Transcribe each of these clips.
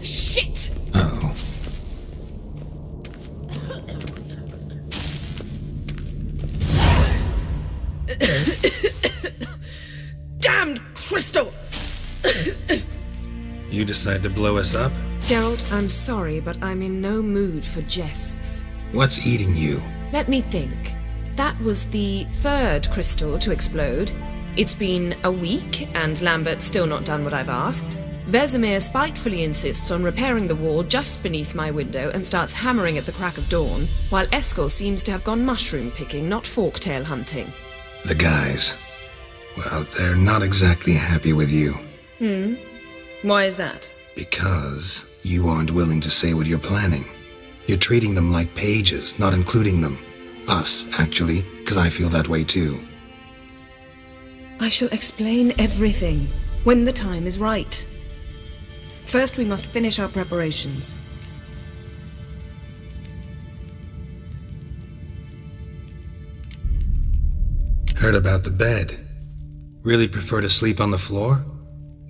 of shit! Uh-oh. Damned crystal! You decide to blow us up? Geralt, I'm sorry, but I'm in no mood for jests. What's eating you? Let me think. That was the third crystal to explode. It's been a week, and Lambert's still not done what I've asked. Vesemir spitefully insists on repairing the wall just beneath my window and starts hammering at the crack of dawn, while Eskel seems to have gone mushroom picking, not forktail hunting. The guys. Well, they're not exactly happy with you. Why is that? Because you aren't willing to say what you're planning. You're treating them like pages, not including them. Us, actually, because I feel that way too. I shall explain everything when the time is right. First, we must finish our preparations. Heard about the bed. Really prefer to sleep on the floor?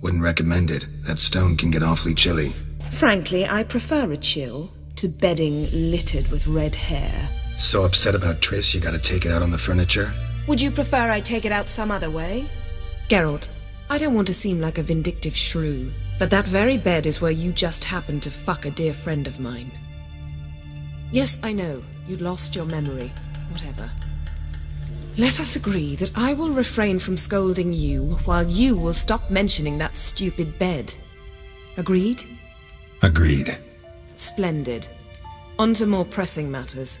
Wouldn't recommend it. That stone can get awfully chilly. Frankly, I prefer a chill to bedding littered with red hair. So upset about Triss you gotta take it out on the furniture? Would you prefer I take it out some other way? Geralt, I don't want to seem like a vindictive shrew, but that very bed is where you just happened to fuck a dear friend of mine. Yes, I know, you'd lost your memory. Whatever. Let us agree that I will refrain from scolding you, while you will stop mentioning that stupid bed. Agreed? Agreed. Splendid. On to more pressing matters.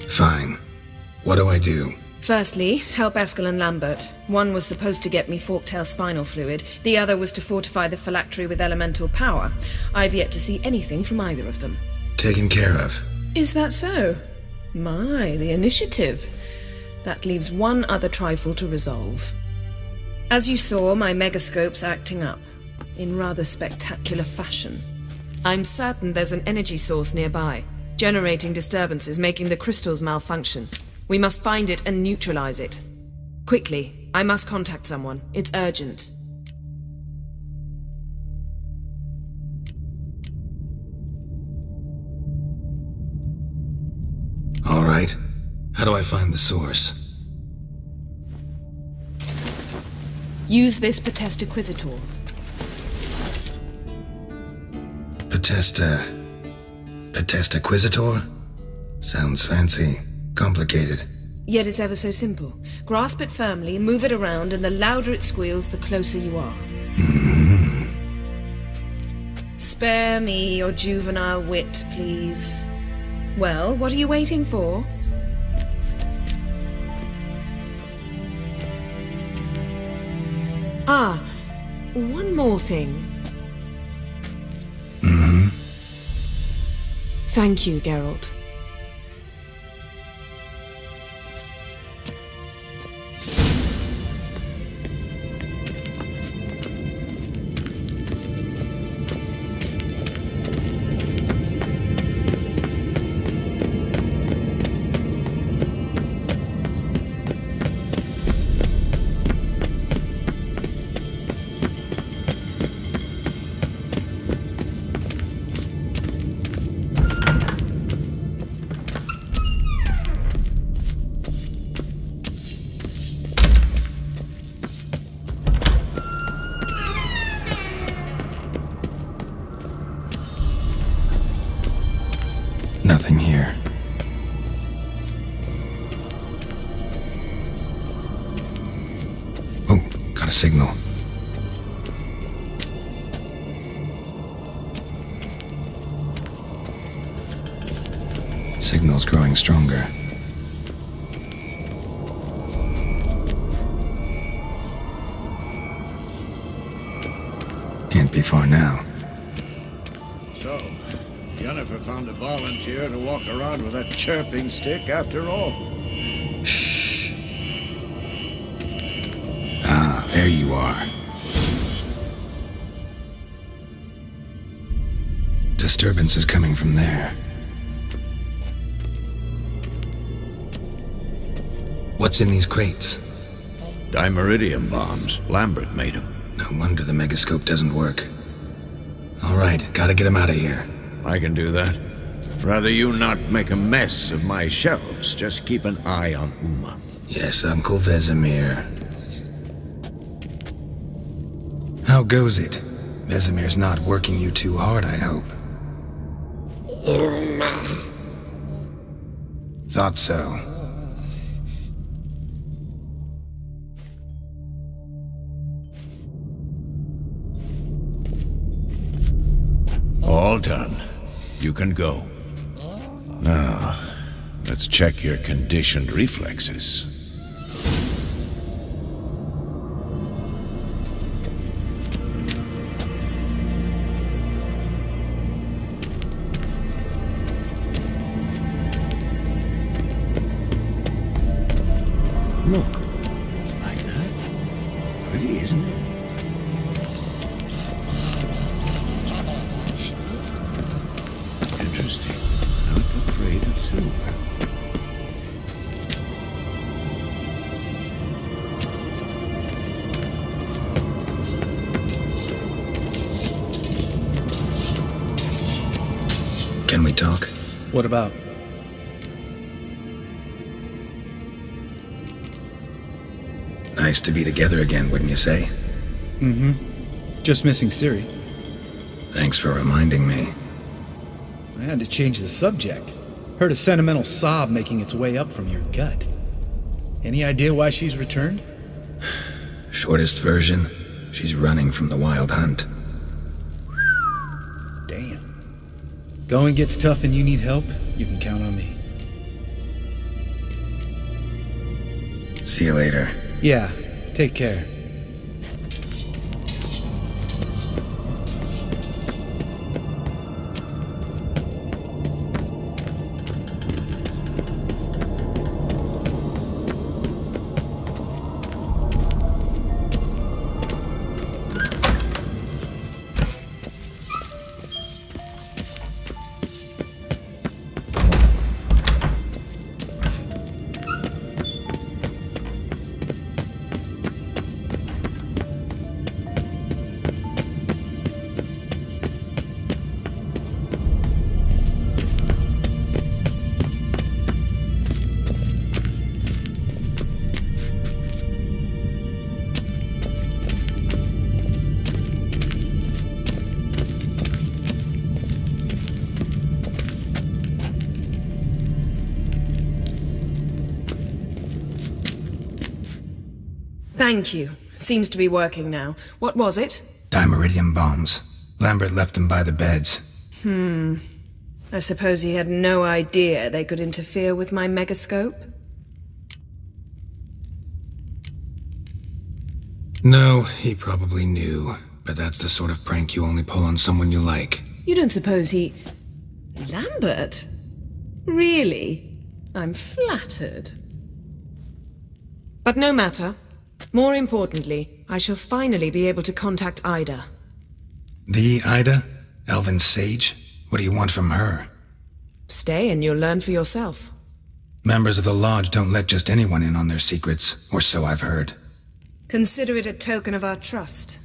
Fine. What do I do? Firstly, help Eskel and Lambert. One was supposed to get me forktail spinal fluid, the other was to fortify the phylactery with elemental power. I've yet to see anything from either of them. Taken care of. Is that so? My, the initiative. That leaves one other trifle to resolve. As you saw, my megascope's acting up, in rather spectacular fashion. I'm certain there's an energy source nearby, generating disturbances, making the crystals malfunction. We must find it and neutralize it. Quickly, I must contact someone. It's urgent. All right. How do I find the source? Use this Potest Acquisitor. Potest Acquisitor? Sounds fancy. Complicated. Yet it's ever so simple. Grasp it firmly, move it around, and the louder it squeals, the closer you are. Spare me your juvenile wit, please. Well, what are you waiting for? Ah, one more thing. Thank you, Geralt. Nothing here. Oh, got a signal. Signal's growing stronger. Can't be far now. So, Jennifer found a volunteer to walk around with a chirping stick after all. Shh. Ah, there you are. Disturbance is coming from there. What's in these crates? Dimeridium bombs. Lambert made them. No wonder the megascope doesn't work. Alright, gotta get him out of here. I can do that. Rather you not make a mess of my shelves. Just keep an eye on Uma. Yes, Uncle Vesemir. How goes it? Vesemir's not working you too hard, I hope. Thought so. All done. You can go. Now, let's check your conditioned reflexes. Look, like that. Pretty, isn't it? Interesting. Not afraid of silver. Can we talk? What about? Nice to be together again, wouldn't you say? Mm-hmm. Just missing Siri. Thanks for reminding me. I had to change the subject. Heard a sentimental sob making its way up from your gut. Any idea why she's returned? Shortest version, she's running from the wild hunt. Damn. Going gets tough and you need help, you can count on me. See you later. Yeah, take care. Thank you. Seems to be working now. What was it? Dimeridium bombs. Lambert left them by the beds. I suppose he had no idea they could interfere with my megascope? No, he probably knew. But that's the sort of prank you only pull on someone you like. You don't suppose he... Lambert? Really? I'm flattered. But no matter. More importantly, I shall finally be able to contact Ida. The Ida? Elven sage? What do you want from her? Stay and you'll learn for yourself. Members of the Lodge don't let just anyone in on their secrets, or so I've heard. Consider it a token of our trust.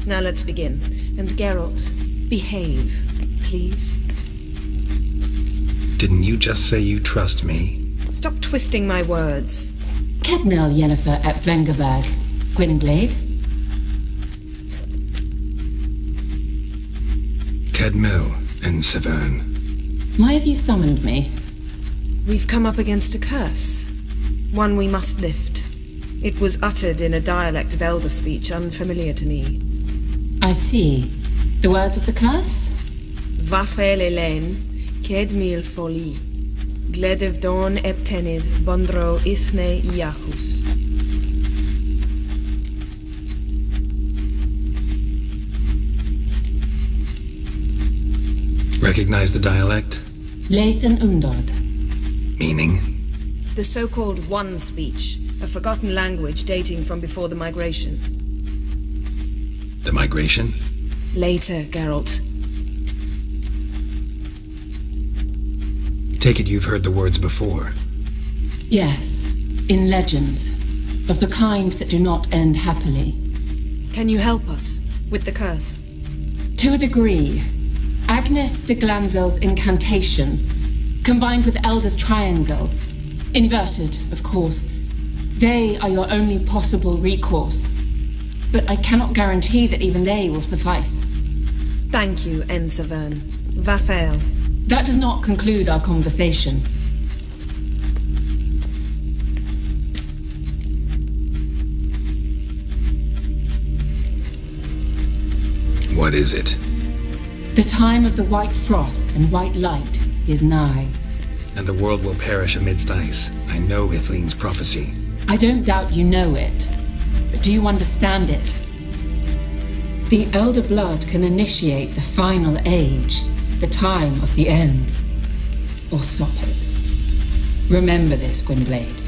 Now let's begin. And Geralt, behave, please. Didn't you just say you trust me? Stop twisting my words. Kedmil Yennefer at Vengerberg, Gwynglade. Kedmil and Severn. Why have you summoned me? We've come up against a curse. One we must lift. It was uttered in a dialect of Elder speech unfamiliar to me. I see. The words of the curse? Vafel Elaine, Kedmil Foli. Gledev don eptenid, bondro ithne iachus. Recognize the dialect? Lathan Undod. Meaning? The so-called One speech, a forgotten language dating from before the migration. The migration? Later, Geralt. Take it you've heard the words before. Yes, in legends. Of the kind that do not end happily. Can you help us with the curse? To a degree. Agnes de Glanville's incantation, combined with Elder's triangle, inverted, of course. They are your only possible recourse. But I cannot guarantee that even they will suffice. Thank you, Ensavern. Va faire. That does not conclude our conversation. What is it? The time of the white frost and white light is nigh. And the world will perish amidst ice. I know Ithlin's prophecy. I don't doubt you know it, but do you understand it? The Elder Blood can initiate the final age, the time of the end, or stop it. Remember this, Gwynblade,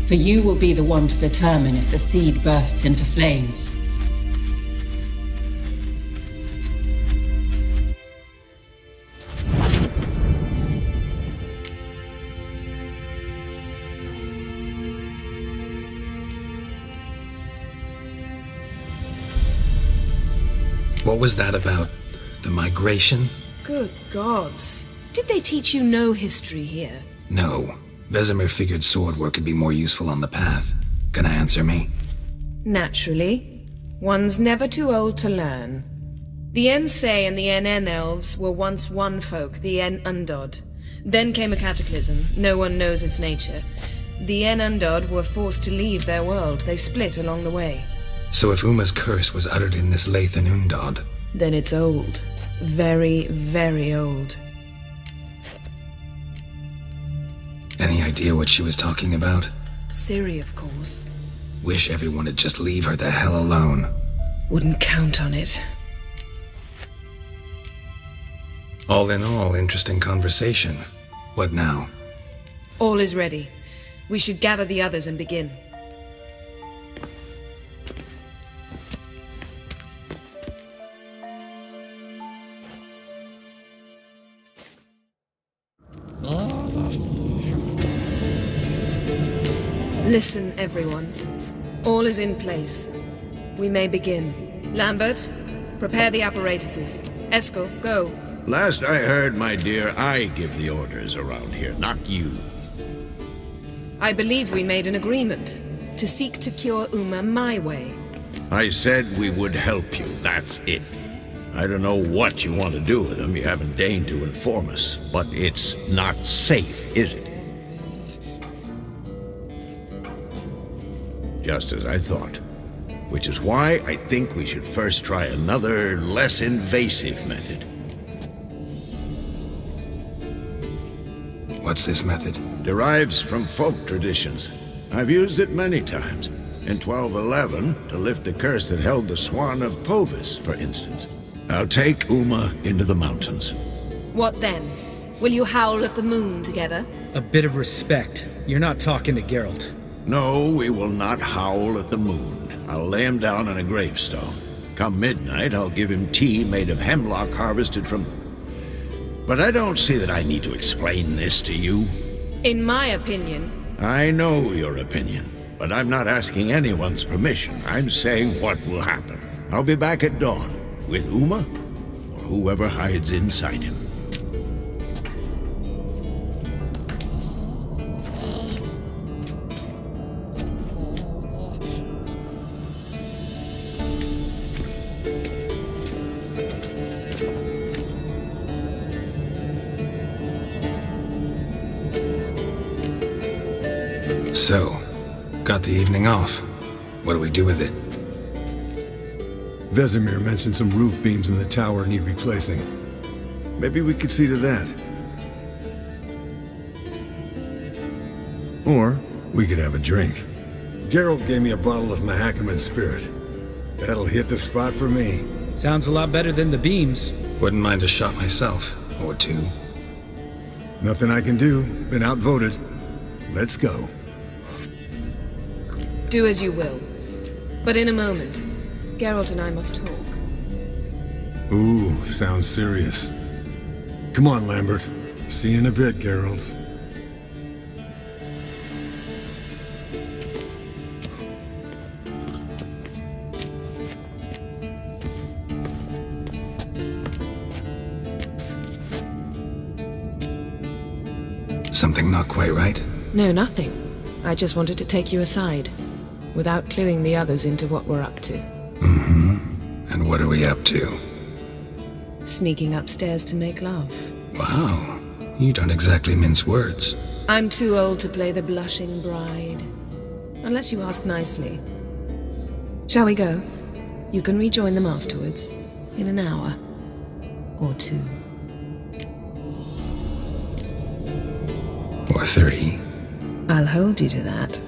for you will be the one to determine if the seed bursts into flames. What was that about? The migration? Good gods. Did they teach you no history here? No. Vesemir figured sword work could be more useful on the path. Gonna answer me? Naturally. One's never too old to learn. The Ensei and the NN elves were once one folk, the En Undod. Then came a cataclysm. No one knows its nature. The En Undod were forced to leave their world. They split along the way. So if Uma's curse was uttered in this Lathan Undod, Then it's old. Very, very old. any idea what she was talking about? Ciri, of course. Wish everyone would just leave her the hell alone. Wouldn't count on it. All in all, interesting conversation. What now? All is ready. We should gather the others and begin. Listen, everyone. All is in place. We may begin. Lambert, prepare the apparatuses. Eskel, go. Last I heard, my dear, I give the orders around here, not you. I believe we made an agreement to seek to cure Uma my way. I said we would help you, that's it. I don't know what you want to do with them, you haven't deigned to inform us, but it's not safe, is it? Just as I thought. Which is why I think we should first try another, less invasive method. What's this method? Derives from folk traditions. I've used it many times. In 1211, to lift the curse that held the Swan of Povis, for instance. I'll take Uma into the mountains. What then? Will you howl at the moon together? A bit of respect. You're not talking to Geralt. No, we will not howl at the moon. I'll lay him down on a gravestone. Come midnight, I'll give him tea made of hemlock harvested from... But I don't see that I need to explain this to you. In my opinion... I know your opinion, but I'm not asking anyone's permission. I'm saying what will happen. I'll be back at dawn, with Uma, or whoever hides inside him. So, got the evening off. What do we do with it? Vesemir mentioned some roof beams in the tower need replacing. Maybe we could see to that. Or we could have a drink. Geralt gave me a bottle of Mahakaman spirit. That'll hit the spot for me. Sounds a lot better than the beams. Wouldn't mind a shot myself, or two. Nothing I can do. Been outvoted. Let's go. Do as you will. But in a moment, Geralt and I must talk. Ooh, sounds serious. Come on, Lambert. See you in a bit, Geralt. Something not quite right? No, nothing. I just wanted to take you aside, without cluing the others into what we're up to. And what are we up to? Sneaking upstairs to make love. Wow, you don't exactly mince words. I'm too old to play the blushing bride. Unless you ask nicely. Shall we go? You can rejoin them afterwards. In an hour. Or 2. Or 3. I'll hold you to that.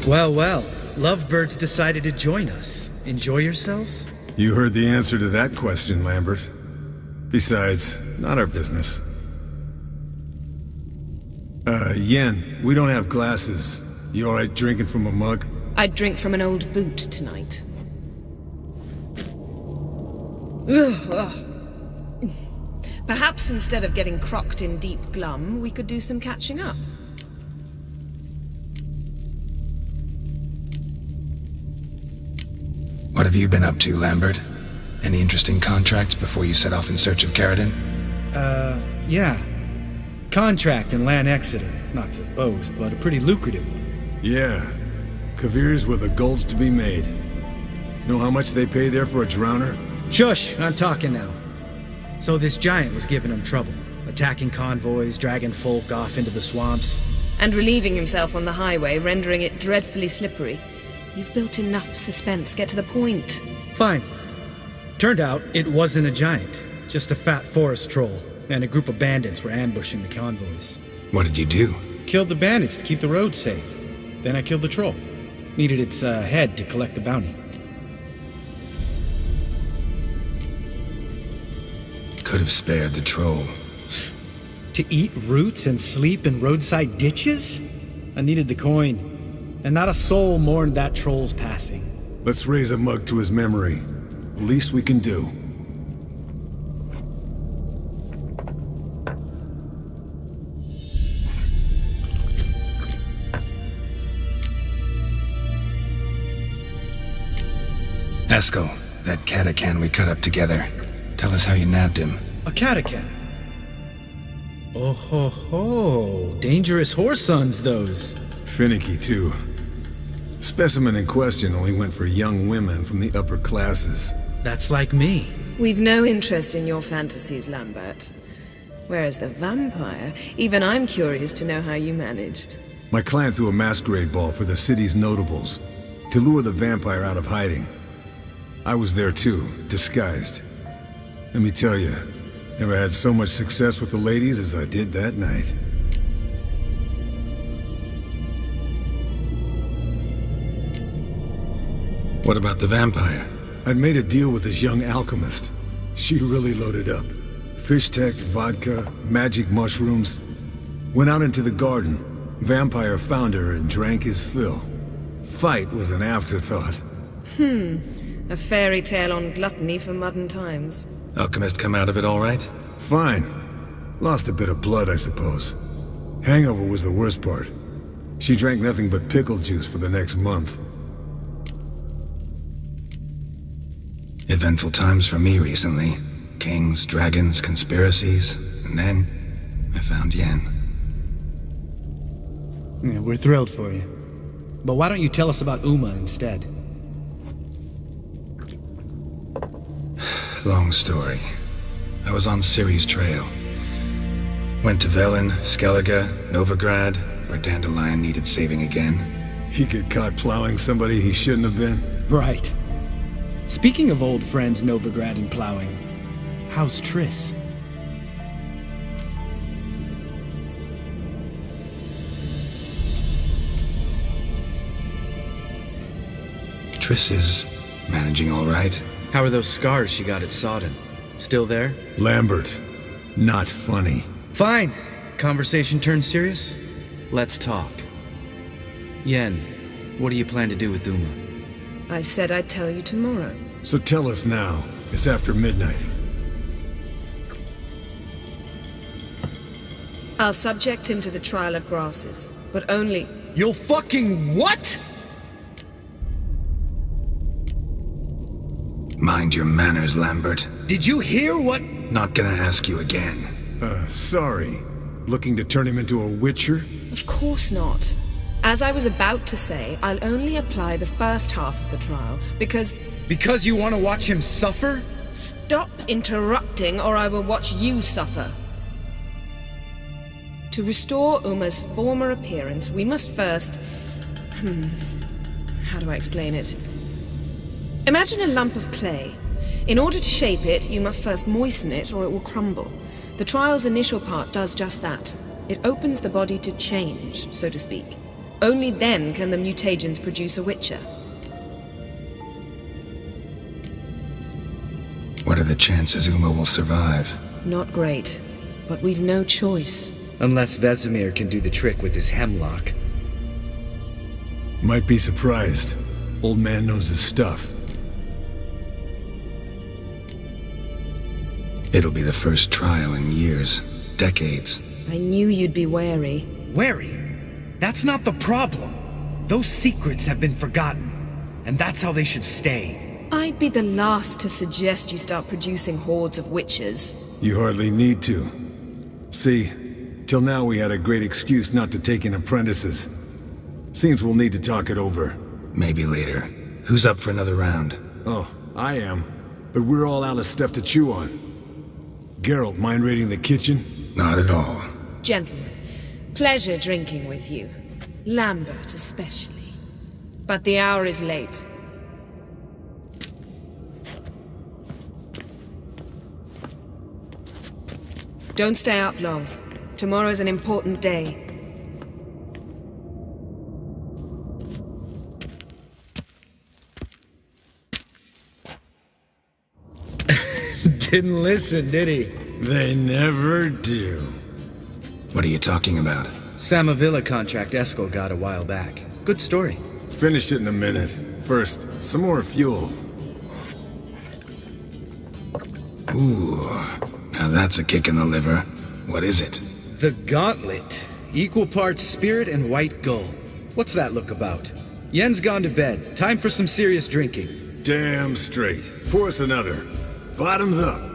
Well, well. Lovebirds decided to join us. Enjoy yourselves? You heard the answer to that question, Lambert. Besides, not our business. Yen, we don't have glasses. You alright drinking from a mug? I'd drink from an old boot tonight. Perhaps instead of getting crocked in deep glum, we could do some catching up. What have you been up to, Lambert? Any interesting contracts before you set off in search of Carradine? Yeah. Contract in Lan Exeter. Not to boast, but a pretty lucrative one. Yeah. Kavir's where the gold's to be made. Know how much they pay there for a drowner? Shush, I'm talking now. So this giant was giving him trouble. Attacking convoys, dragging folk off into the swamps. And relieving himself on the highway, rendering it dreadfully slippery. You've built enough suspense. Get to the point. Fine. Turned out it wasn't a giant. Just a fat forest troll. And a group of bandits were ambushing the convoys. What did you do? Killed the bandits to keep the roads safe. Then I killed the troll. Needed its head to collect the bounty. Could have spared the troll. To eat roots and sleep in roadside ditches? I needed the coin. And not a soul mourned that troll's passing. Let's raise a mug to his memory. Least we can do. Eskel, that catacan we cut up together. Tell us how you nabbed him. A catacan? Oh ho ho. Dangerous horse sons, those. Finicky, too. Specimen in question only went for young women from the upper classes. That's like me. We've no interest in your fantasies, Lambert. Whereas the vampire, even I'm curious to know how you managed. My clan threw a masquerade ball for the city's notables, to lure the vampire out of hiding. I was there too, disguised. Let me tell you, never had so much success with the ladies as I did that night. What about the vampire? I'd made a deal with this young alchemist. She really loaded up. Fish tech, vodka, magic mushrooms. Went out into the garden. Vampire found her and drank his fill. Fight was an afterthought. A fairy tale on gluttony for modern times. Alchemist come out of it all right? Fine. Lost a bit of blood, I suppose. Hangover was the worst part. She drank nothing but pickle juice for the next month. Eventful times for me recently. Kings, dragons, conspiracies, and then I found Yen. Yeah, we're thrilled for you. But why don't you tell us about Uma instead? Long story. I was on Ciri's trail. Went to Velen, Skellige, Novigrad, where Dandelion needed saving again. He get caught plowing somebody he shouldn't have been. Right. Speaking of old friends Novigrad and plowing, how's Triss? Triss is managing all right. How are those scars she got at Sodden? Still there? Lambert. Not funny. Fine. Conversation turned serious? Let's talk. Yen, what do you plan to do with Uma? I said I'd tell you tomorrow. So tell us now. It's after midnight. I'll subject him to the trial of grasses, but only... You'll fucking what? Mind your manners, Lambert. Did you hear what? Not gonna ask you again. Sorry. Looking to turn him into a witcher? Of course not. As I was about to say, I'll only apply the first half of the trial, because... Because you want to watch him suffer? Stop interrupting, or I will watch you suffer. To restore Uma's former appearance, we must first... How do I explain it? Imagine a lump of clay. In order to shape it, you must first moisten it, or it will crumble. The trial's initial part does just that. It opens the body to change, so to speak. Only then can the mutagens produce a witcher. What are the chances Uma will survive? Not great, but we've no choice. Unless Vesemir can do the trick with his hemlock. Might be surprised. Old man knows his stuff. It'll be the first trial in years, decades. I knew you'd be wary. Wary? That's not the problem. Those secrets have been forgotten, and that's how they should stay. I'd be the last to suggest you start producing hordes of witches. You hardly need to. See, till now we had a great excuse not to take in apprentices. Seems we'll need to talk it over. Maybe later. Who's up for another round? Oh, I am. But we're all out of stuff to chew on. Geralt, mind raiding the kitchen? Not at all. Gentlemen, pleasure drinking with you. Lambert especially. But the hour is late. Don't stay up long. Tomorrow's an important day. Didn't listen, did he? They never do. What are you talking about? Samavilla contract Eskel got a while back. Good story. Finish it in a minute. First, some more fuel. Ooh, now that's a kick in the liver. What is it? The Gauntlet. Equal parts spirit and white gull. What's that look about? Yen's gone to bed. Time for some serious drinking. Damn straight. Pour us another. Bottoms up.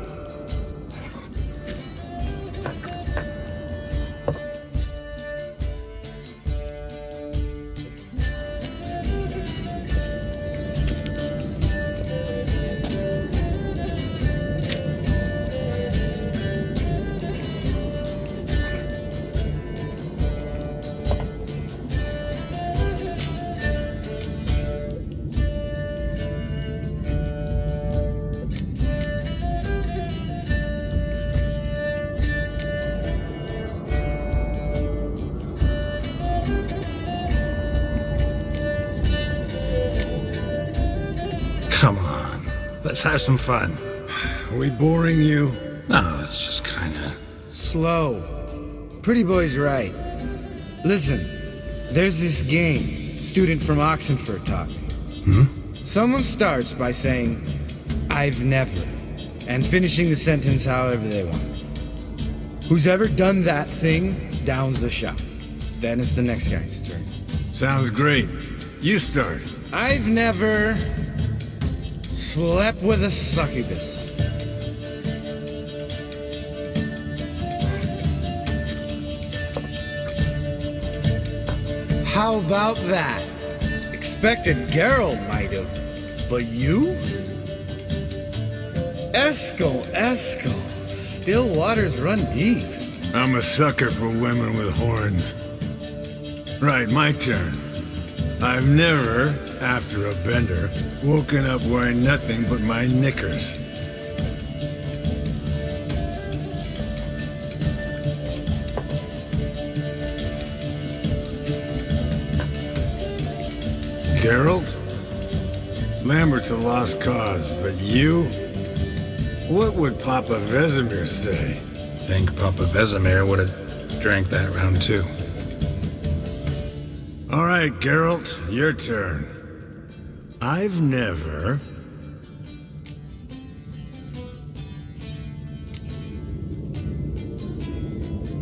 Come on, let's have some fun. Are we boring you? No, it's just kinda... Slow. Pretty boy's right. Listen, there's this game student from Oxenford taught me. Someone starts by saying, "I've never," and finishing the sentence however they want. Who's ever done that thing downs the shot. Then it's the next guy's turn. Sounds great. You start. I've never slept with a succubus. How about that? Expected Geralt might have, but you? Eskel. Still waters run deep. I'm a sucker for women with horns. Right, my turn. I've never, after a bender, woken up wearing nothing but my knickers. Geralt? Lambert's a lost cause, but you? What would Papa Vesemir say? Think Papa Vesemir would have drank that round too. All right, Geralt, your turn. I've never...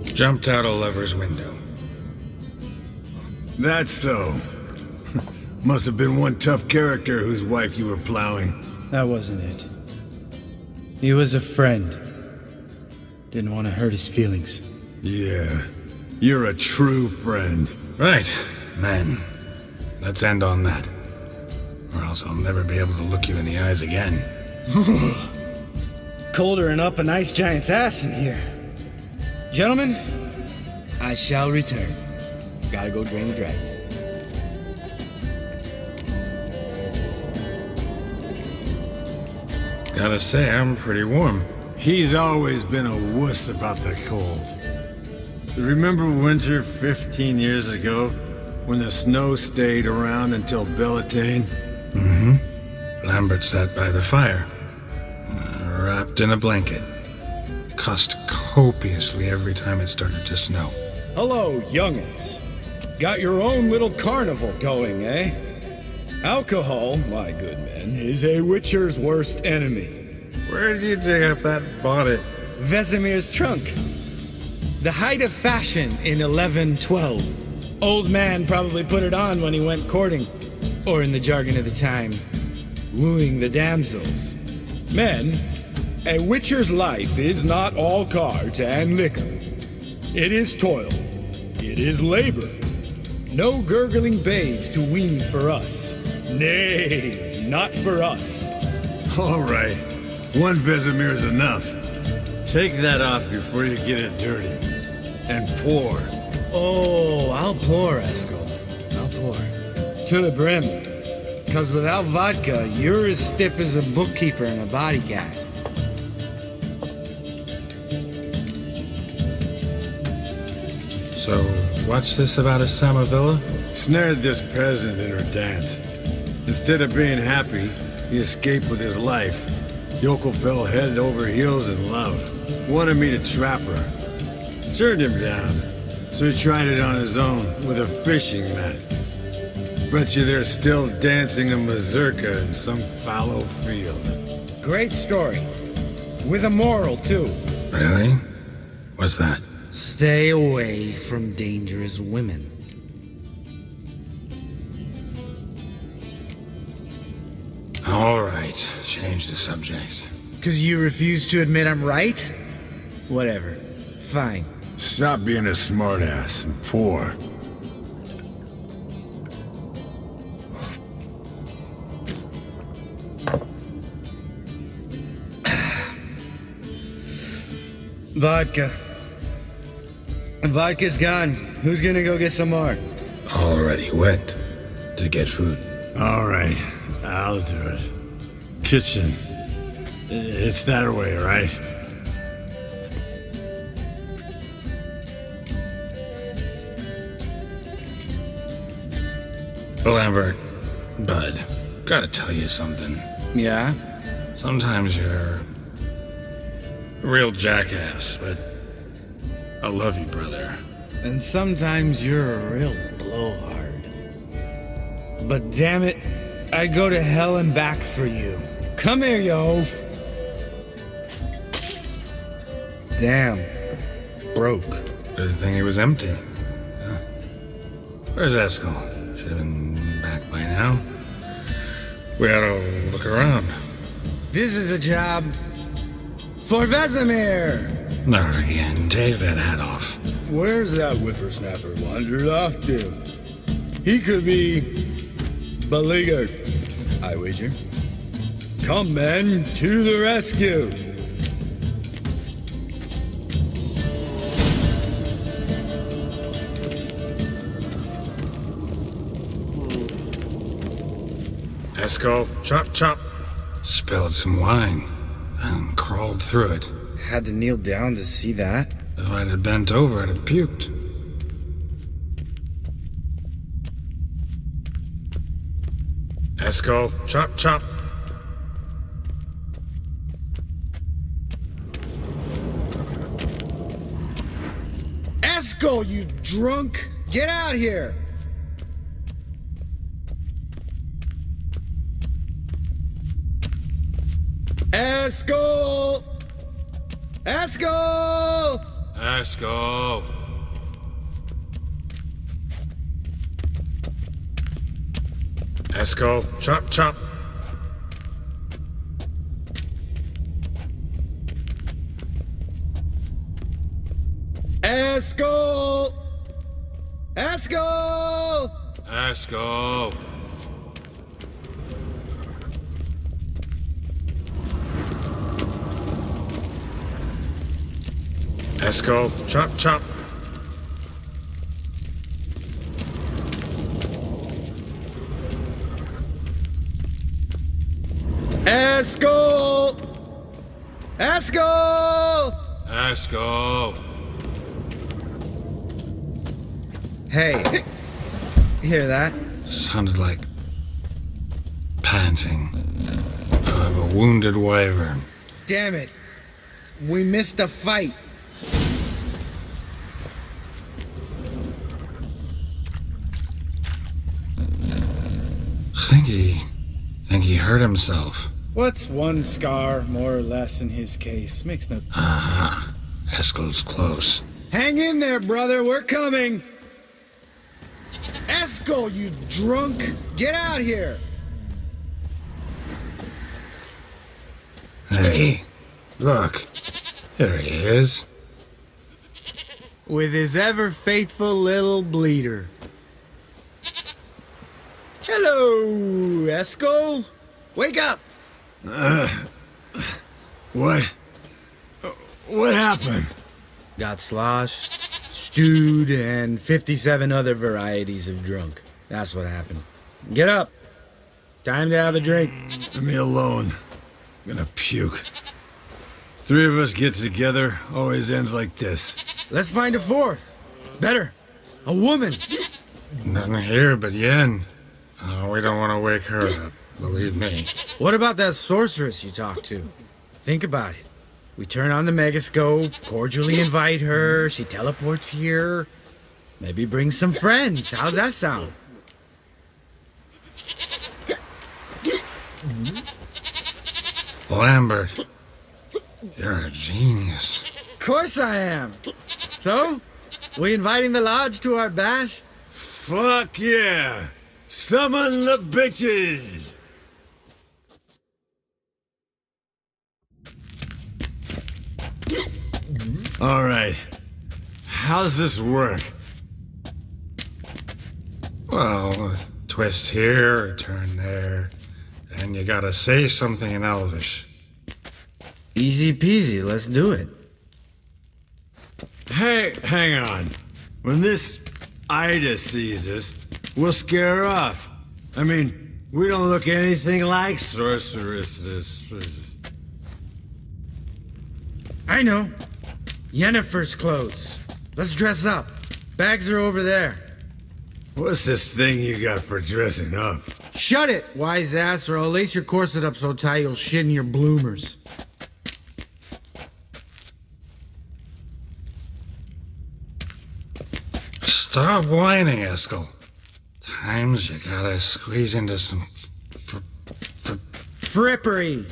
Jumped out a lover's window. That's so. Must have been one tough character whose wife you were plowing. That wasn't it. He was a friend. Didn't want to hurt his feelings. Yeah, you're a true friend. Right, man. Let's end on that. Or else I'll never be able to look you in the eyes again. Colder and up a nice giant's ass in here. Gentlemen, I shall return. Gotta go drain the dragon. Gotta say, I'm pretty warm. He's always been a wuss about the cold. Remember winter 15 years ago, when the snow stayed around until Bellatane? Mm-hmm. Lambert sat by the fire, wrapped in a blanket. Cussed copiously every time it started to snow. Hello, young'uns. Got your own little carnival going, eh? Alcohol, my good men, is a witcher's worst enemy. Where did you dig up that bonnet? Vesemir's trunk. The height of fashion in 1112. Old man probably put it on when he went courting, or in the jargon of the time, wooing the damsels. Men, a witcher's life is not all cards and liquor. It is toil. It is labor. No gurgling babes to wean for us. Nay, not for us. All right, one Vesemir's enough. Take that off before you get it dirty. And pour. Oh, I'll pour, Eskel. I'll pour. To the brim. Because without vodka, you're as stiff as a bookkeeper in a body cast. So, what's this about a Samavilla? Snared this peasant in her dance. Instead of being happy, he escaped with his life. Yoko fell head over heels in love. Wanted me to trap her. Turned him down. So he tried it on his own with a fishing net. Bet you they're still dancing a mazurka in some fallow field. Great story. With a moral, too. Really? What's that? Stay away from dangerous women. All right, change the subject. 'Cause you refuse to admit I'm right? Whatever. Fine. Stop being a smartass and pour. Vodka. Vodka's gone. Who's gonna go get some more? Already went to get food. All right, I'll do it. Kitchen. It's that way, right? Lambert, bud, gotta tell you something. Yeah? Sometimes you're a real jackass, but I love you, brother. And sometimes you're a real blowhard. But damn it, I'd go to hell and back for you. Come here, you oaf. Damn. broke. Good thing it was empty. Huh. Where's Eskel? Should have been back by now. We ought to look around. This is a job for Vesemir! Not again. Take that hat off. Where's that whippersnapper wandered off to? He could be beleaguered, I wager. Come, men, to the rescue! Eskel, chop, chop. Spilled some wine and crawled through it. Had to kneel down to see that? If I'd have bent over, I'd have puked. Eskel, chop, chop. Eskel, you drunk! Get out here! Eskel! Eskel! Eskel. Eskel, chop, chop. Eskel! Eskel! Eskel. Eskel, chop, chop. Eskel! Eskel! Eskel. Hey, hear that? Sounded like panting of a wounded wyvern. Damn it. We missed a fight. Think he hurt himself. What's one scar more or less in his case? Makes no... Aha. Eskel's close. Hang in there, brother. We're coming. Eskel, you drunk! Get out here! Hey, look. There he is. With his ever faithful little bleeder. Hello, Eskel. Wake up! What? What happened? Got sloshed, stewed, and 57 other varieties of drunk. That's what happened. Get up. Time to have a drink. Leave me alone. I'm gonna puke. Three of us get together, always ends like this. Let's find a fourth. Better. A woman. Nothing here but Yen. Oh, we don't want to wake her up, believe me. What about that sorceress you talked to? Think about it. We turn on the megascope, cordially invite her, she teleports here. Maybe bring some friends. How's that sound? Lambert, you're a genius. Of course I am. So, we inviting the lodge to our bash? Fuck yeah! Summon the bitches! Alright. How's this work? Well, twist here, turn there, and you gotta say something in Elvish. Easy peasy, let's do it. Hey, hang on. When this Ida sees us, we'll scare her off. I mean, we don't look anything like sorceresses. I know. Yennefer's clothes. Let's dress up. Bags are over there. What's this thing you got for dressing up? Shut it, wise ass, or I'll lace your corset up so tight you'll shit in your bloomers. Stop whining, Eskel. Times you gotta squeeze into some Frippery.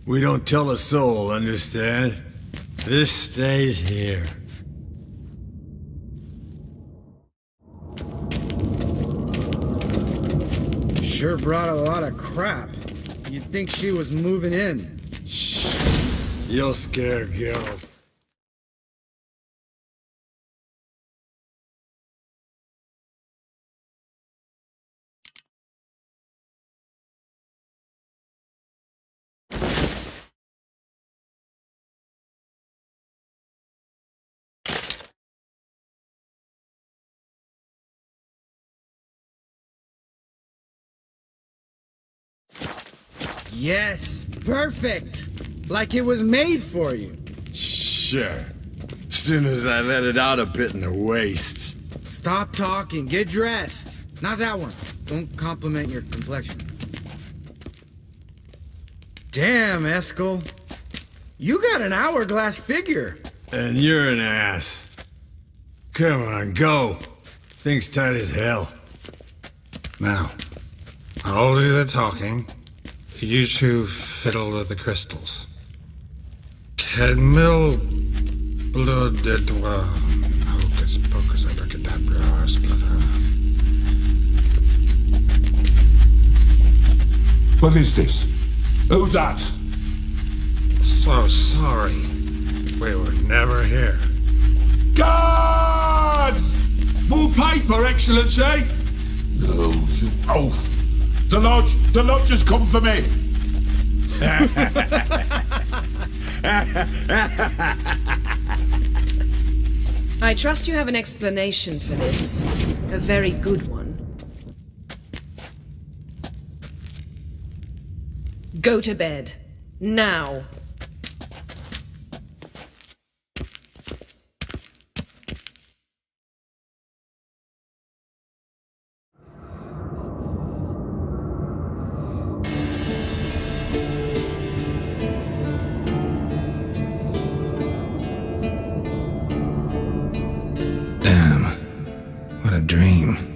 We don't tell a soul, understand? This stays here. Sure brought a lot of crap. You'd think she was moving in. Shh. You'll scare Geralt. Yes, perfect. Like it was made for you. Sure. Soon as I let it out a bit in the waist. Stop talking, get dressed. Not that one. Don't compliment your complexion. Damn, Eskel. You got an hourglass figure. And you're an ass. Come on, go. Thing's tight as hell. Now, I'll do the talking. You two fiddle with the crystals. Kedmil blood edwa hocus pocus abracadabra splither. What is this? Who's that? So sorry. We were never here. Guards! More paper, Excellency! No, you oaf. The lodge has come for me. I trust you have an explanation for this. A very good one. Go to bed. Now. Damn. What a dream.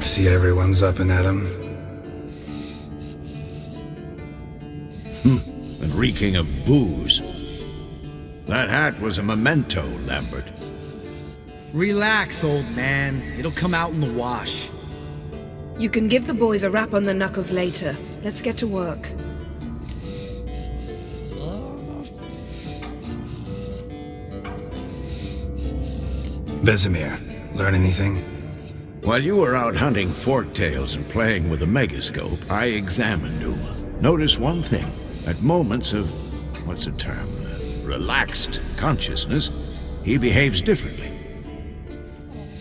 See everyone's up and at 'em. And reeking of booze. That hat was a memento, Lambert. Relax, old man. It'll come out in the wash. You can give the boys a rap on the knuckles later. Let's get to work. Vesemir, learn anything? While you were out hunting forktails and playing with a megascope, I examined Duma. Notice one thing. At moments of, what's the term, relaxed consciousness, he behaves differently.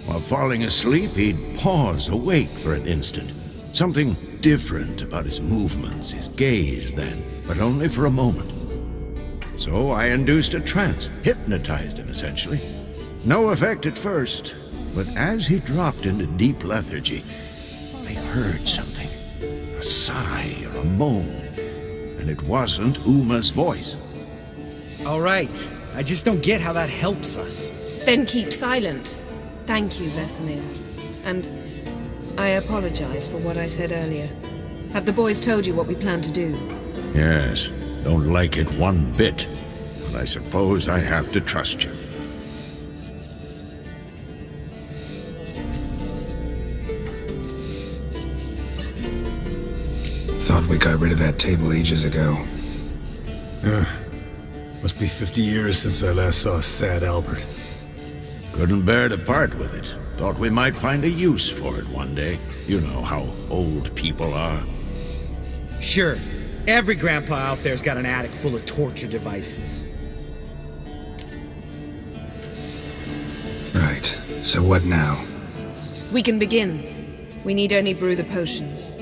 While falling asleep, he'd pause awake for an instant. Something different about his movements, his gaze then, but only for a moment. So I induced a trance, hypnotized him essentially. No effect at first, but as he dropped into deep lethargy, I heard something. A sigh or a moan. And it wasn't Uma's voice. All right. I just don't get how that helps us. Then keep silent. Thank you, Vesemir. And I apologize for what I said earlier. Have the boys told you what we plan to do? Yes, don't like it one bit. But I suppose I have to trust you. Thought we got rid of that table ages ago. Must be 50 years since I last saw sad Albert. Couldn't bear to part with it. Thought we might find a use for it one day. You know how old people are. Sure. Every grandpa out there's got an attic full of torture devices. Right. So what now? We can begin. We need only brew the potions.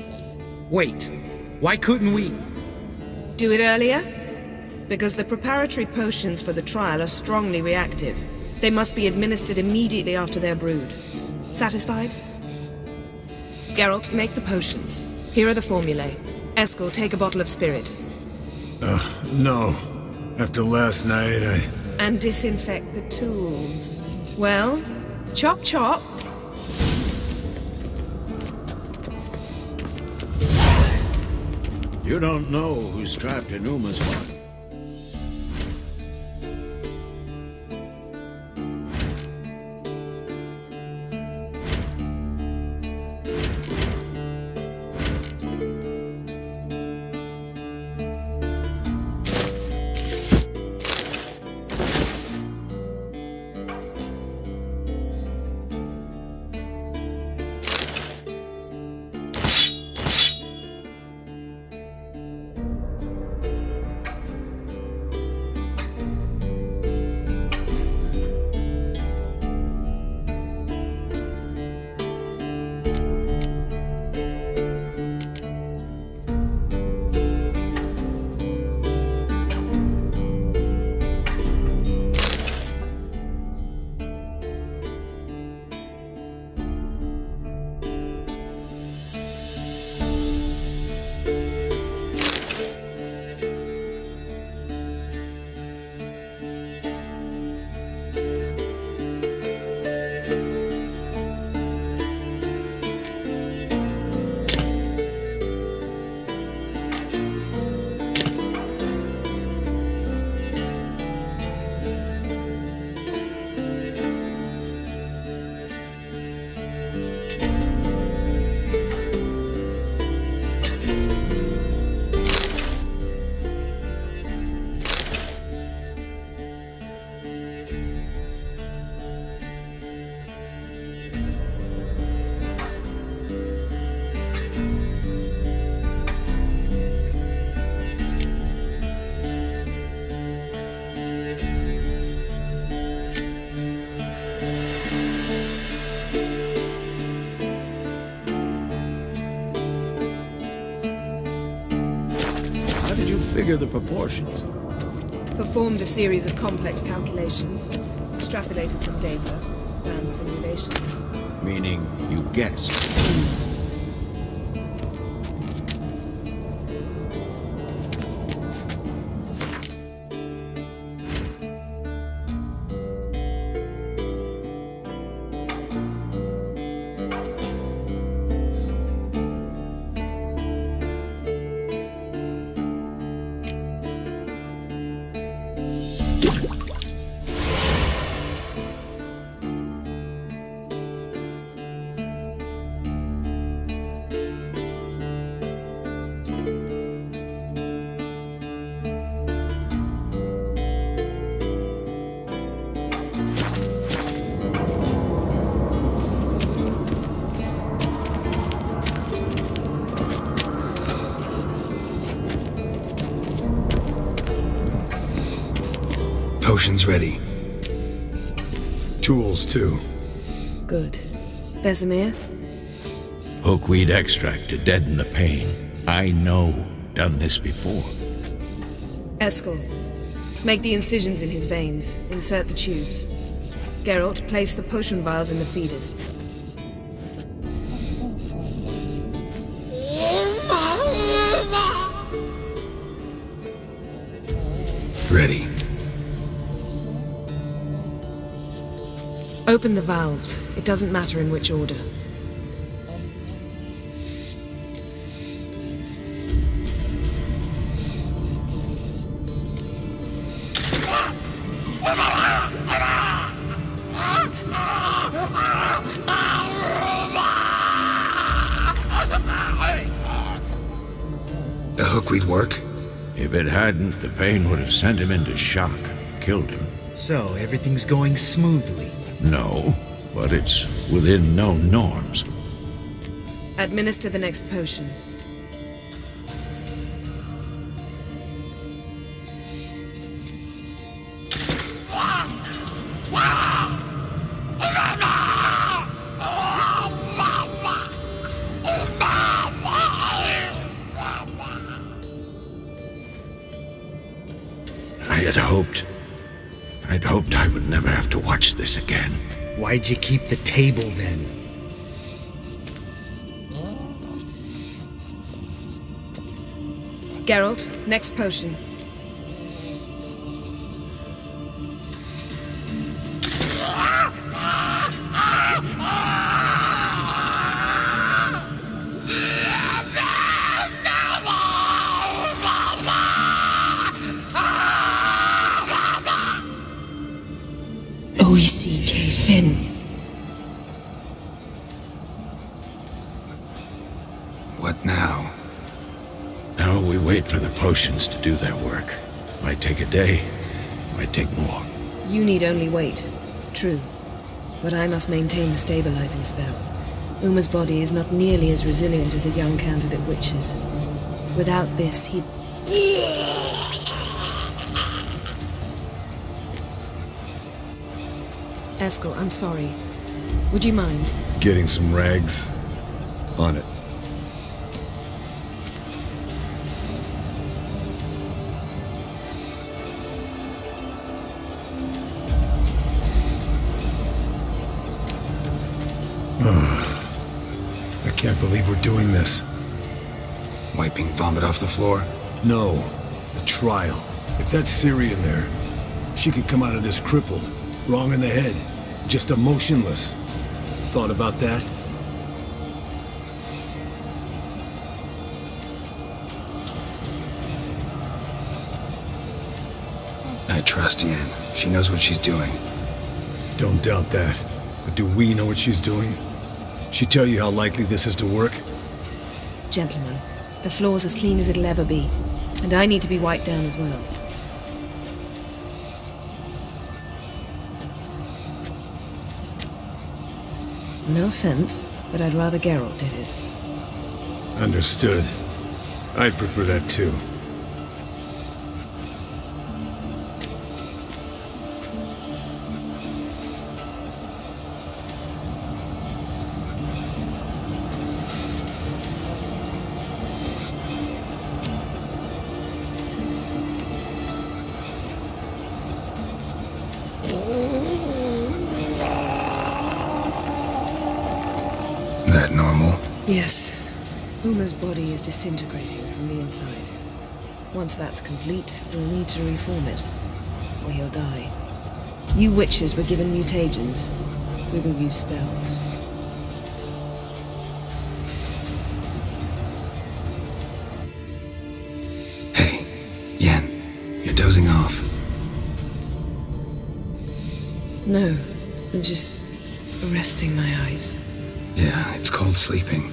Wait. Why couldn't we? Do it earlier? Because the preparatory potions for the trial are strongly reactive. They must be administered immediately after they're brewed. Satisfied? Geralt, make the potions. Here are the formulae. Eskel, take a bottle of spirit. No. After last night, And disinfect the tools. Well, chop chop. You don't know who's trapped in Uma's heart. Figure the proportions. Performed a series of complex calculations. Extrapolated some data. Ran simulations. Meaning you guessed. Potions ready. tools too. Good. Vesemir? Hookweed extract to deaden the pain. I know. Done this before. Eskel, make the incisions in his veins. Insert the tubes. Geralt, place the potion vials in the feeders. Ready. Open the valves. It doesn't matter in which order. The hookweed work? If it hadn't, the pain would have sent him into shock, killed him. So, everything's going smoothly. No, but it's within known norms. Administer the next potion. I'd hoped I would never have to watch this again. Why'd you keep the table then? Geralt, next potion. O-E-C-K Finn. What now? Now we wait for the potions to do their work. Might take a day, might take more. You need only wait. True. But I must maintain the stabilizing spell. Uma's body is not nearly as resilient as a young candidate witch's. Without this, he'd... Eskel, I'm sorry. Would you mind? Getting some rags? On it. I can't believe we're doing this. Wiping vomit off the floor? No, the trial. If that's Ciri in there, she could come out of this crippled, wrong in the head, just emotionless. Thought about that? I trust Yen. She knows what she's doing. Don't doubt that. But do we know what she's doing? She tell you how likely this is to work? Gentlemen, the floor's as clean as it'll ever be. And I need to be wiped down as well. No offense, but I'd rather Geralt did it. Understood. I'd prefer that too. That normal? Yes. Uma's body is disintegrating from the inside. Once that's complete, we'll need to reform it, or he'll die. You witches were given mutagens. We will use spells. Hey, Yen, you're dozing off. No, I'm just resting my eyes. Yeah, it's called sleeping.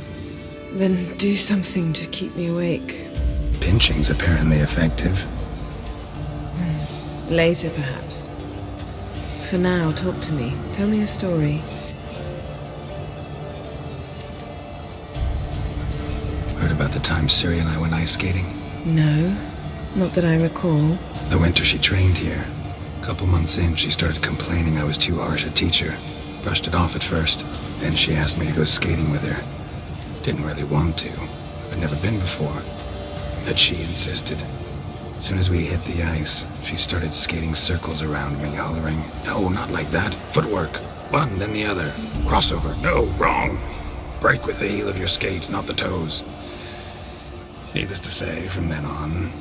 Then do something to keep me awake. Pinching's apparently effective. Later, perhaps. For now, talk to me. Tell me a story. Heard about the time Ciri and I went ice skating? No, not that I recall. The winter she trained here. A couple months in, she started complaining I was too harsh a teacher. Brushed it off at first. Then she asked me to go skating with her. Didn't really want to. I'd never been before. But she insisted. As soon as we hit the ice, she started skating circles around me, hollering, "No, not like that. Footwork. One, then the other. Crossover. No, wrong. Break with the heel of your skate, not the toes." Needless to say, from then on...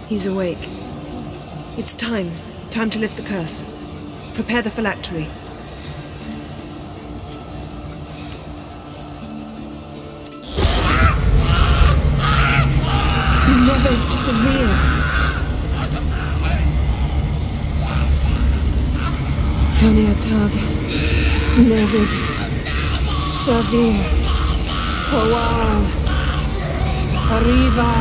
He's awake. It's time. Time to lift the curse. Prepare the phylactery. Never severe. Caniatad. Nevid. Severe. Kowal. Arriva.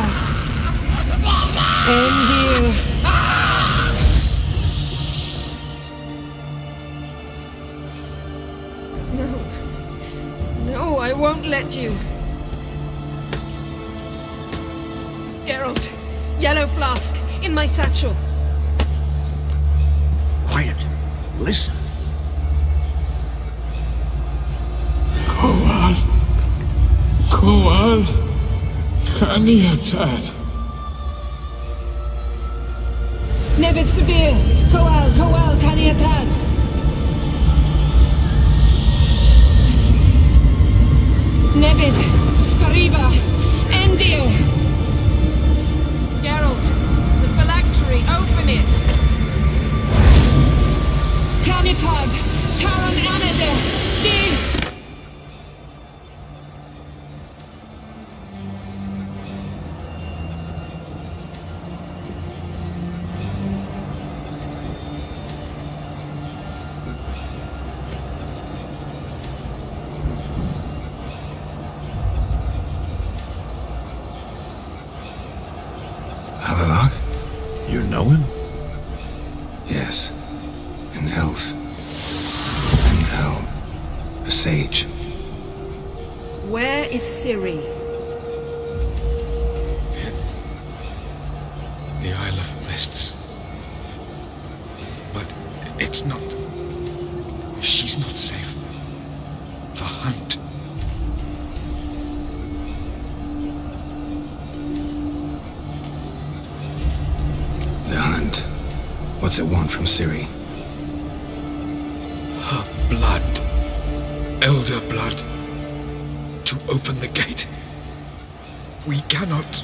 Endir. No, I won't let you. Geralt, yellow flask, in my satchel. Quiet. Listen. Kowal. Kaniatad. Nevid Severe, Kowal, Kaniatad. Nevid, Arriba, Endir. Ungetard, Taran Anade, Dis! Avalok? You know him? Yes. An elf. An hell. A sage. Where is Ciri? The Isle of Mists. But it's not... She's not safe. The hunt. The hunt. What's it want from Ciri? Her blood. Elder blood. To open the gate. We cannot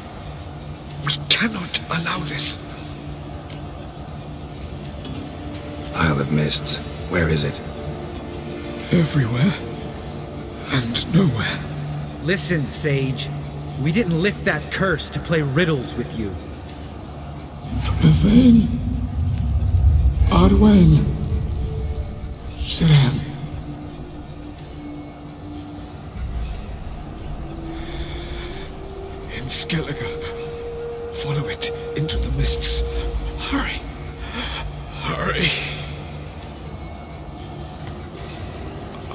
allow this. Isle of Mists. Where is it? Everywhere. And nowhere. Listen, Sage. We didn't lift that curse to play riddles with you. Yvain. Arwen. Siran. In Skellige. Follow it into the mists. Hurry. Hurry.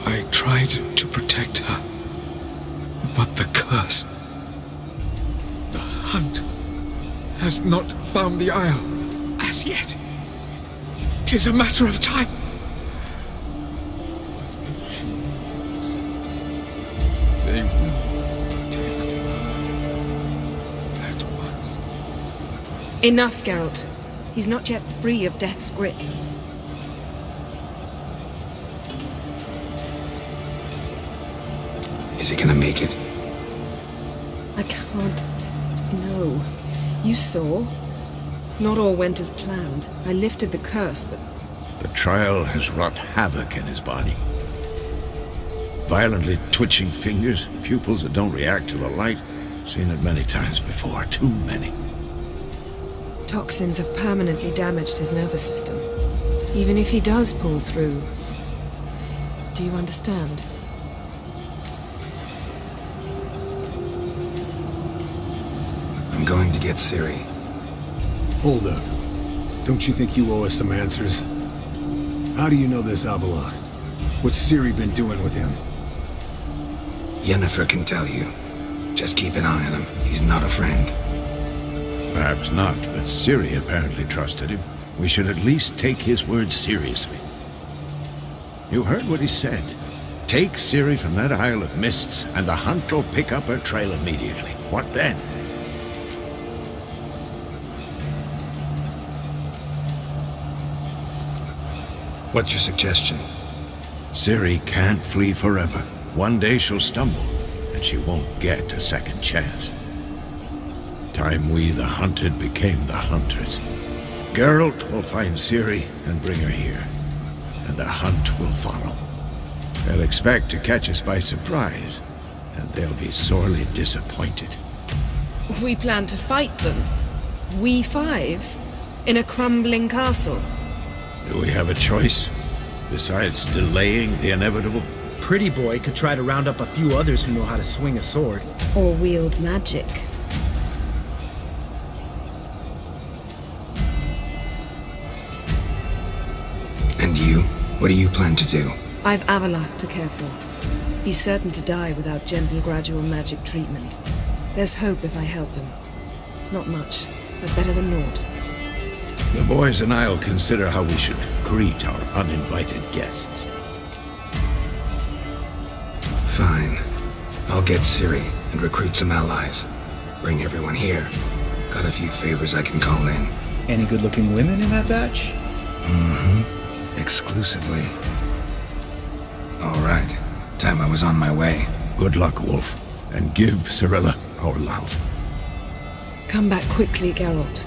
I tried to protect her. But the curse. The hunt has not found the Isle as yet. 'Tis a matter of time. They will detect at once. Enough, Geralt. He's not yet free of death's grip. Is he gonna make it? I can't. No. You saw? Not all went as planned. I lifted the curse, but The trial has wrought havoc in his body. Violently twitching fingers, pupils that don't react to the light. Seen it many times before, too many. toxins have permanently damaged his nervous system. Even if he does pull through. Do you understand? I'm going to get Ciri. Hold up. Don't you think you owe us some answers? How do you know this Avalok? What's Ciri been doing with him? Yennefer can tell you. Just keep an eye on him. He's not a friend. Perhaps not, but Ciri apparently trusted him. We should at least take his words seriously. You heard what he said. Take Ciri from that Isle of Mists, and the hunt will pick up her trail immediately. What then? What's your suggestion? Ciri can't flee forever. One day she'll stumble, and she won't get a second chance. Time we, the hunted, became the hunters. Geralt will find Ciri and bring her here, and the hunt will follow. They'll expect to catch us by surprise, and they'll be sorely disappointed. We plan to fight them. We five? In a crumbling castle? Do we have a choice? Besides delaying the inevitable? Pretty Boy could try to round up a few others who know how to swing a sword. Or wield magic. And you? What do you plan to do? I've Avalok to care for. He's certain to die without gentle, gradual magic treatment. There's hope if I help him. Not much, but better than naught. The boys and I'll consider how we should greet our uninvited guests. Fine. I'll get Ciri and recruit some allies. Bring everyone here. Got a few favors I can call in. Any good-looking women in that batch? Mm-hmm. Exclusively. All right. Time I was on my way. Good luck, Wolf. And give Cirilla our love. Come back quickly, Geralt.